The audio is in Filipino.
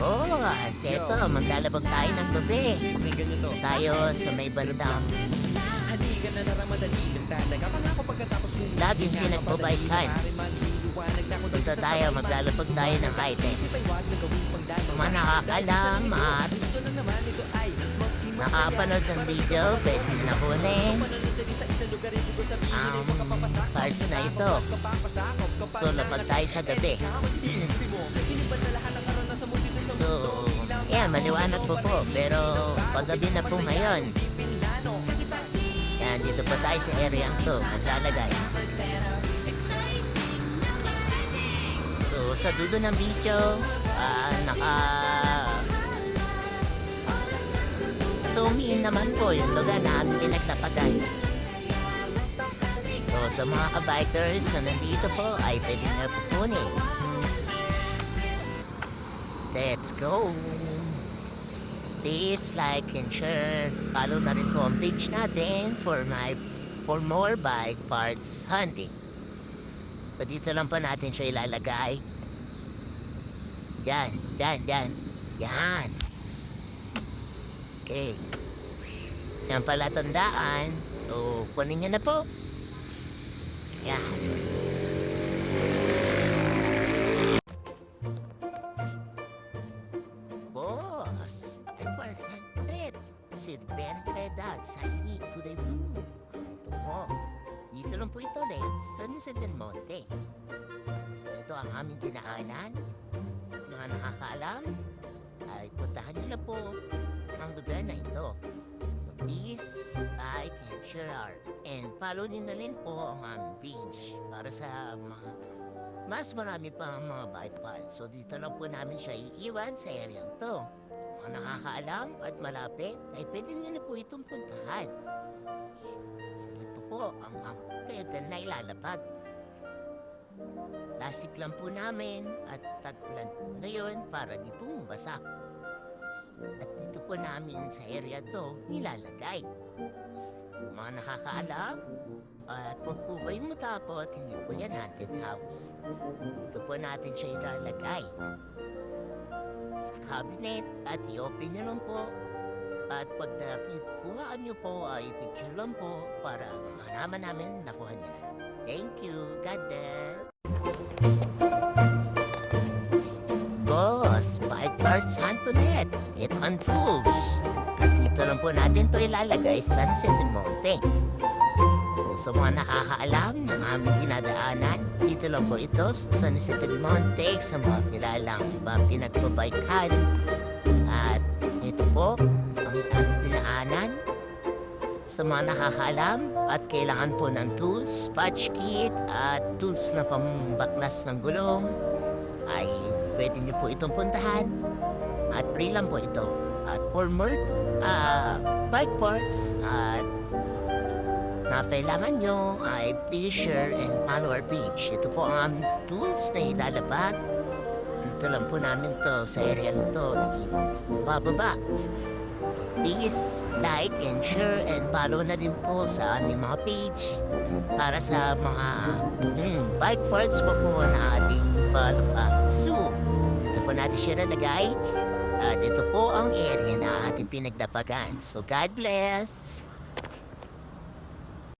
Oo, eto, maglalabag tayo ng gabi. Pakinggan nyo to. Tayo sa may bandang Halika na naramadali ng talaga. Pangako pagkatapos mo. laging pinagbabaykan. Punta tayo, maglalabag tayo ng item. Sa mga nakakalam at nakapanood ng video, pwede nyo na kunin ang parts na ito. So, lapag tayo sa gabi. So, yeah, maliwanag po. Pero, paggabi na po ngayon. Yan, dito pa tayo sa area to. Maglalagay. So, sa dulo ng video, zoom in naman po yung lugar na aming pinagtapagan. So, sa mga kabikers na nandito po, ay pwede nyo po kunin. Let's go! Please like and share. Follow na rin po ang page natin for more bike parts hunting. So, dito lang po natin siya ilalagay. Yan. Yan. Okay. Yan pala tandaan. So, kunin niyo na po. Yan. Boss, ay parsan ulit. Si Ben Pedag sa Ikuday Blue. Ito po. Dito lang po ito ulit sa San Del Monte. So, ito ang aming dinaanan. Mga nakakaalam, ay puntahan niyo na po ang lugar na ito. So please, like and share. And follow niyo na rin po ang aming page para sa mas marami pa ang mga bike paths. So dito lang po namin siya iiwan sa area to. Mga nakakaalam at malapit ay pwede niyo na po itong puntahan. So ito po ang pwede na ilalapag. Plastic lang po namin at tagplan po ngayon para di po mabasa. At dito po namin sa area to nilalagay. Yung mga nakakaalam, at pag po kayo matapot, hindi po yan haunted house. Dito po natin siya ilalagay sa cabinet at i-open nyo lang po. At pag nakuhaan nyo po ay picture lang po para malaman namin nakuha nila. Thank you. God bless. Boss, bike parts Antoinette. Ito ang tools. At dito lang po natin to ilalagay sa San Del Monte. So, sa mga nakakaalam ng aming dinadaanan, dito lang po ito sa San Del Monte sa mga kilalang pinagbabaykan. At ito po ang dinaanan. Sa mga nakakaalam at kailangan po ng tools, patch kit at tools na pambaklas ng gulong ay pwede niyo po itong puntahan at free lang po ito. At for more bike parts at na kailangan nyo ay please share and follow our page. Ito po ang aming tools na ilalabag. Dito lang po namin to sa area nito. Bababa. Please like and share and follow na din po sa aming mga page para sa mga bike parts po na ating palapag. So, ito po natin siya nalagay at ito po ang area na ating pinagdapagan. So, God bless!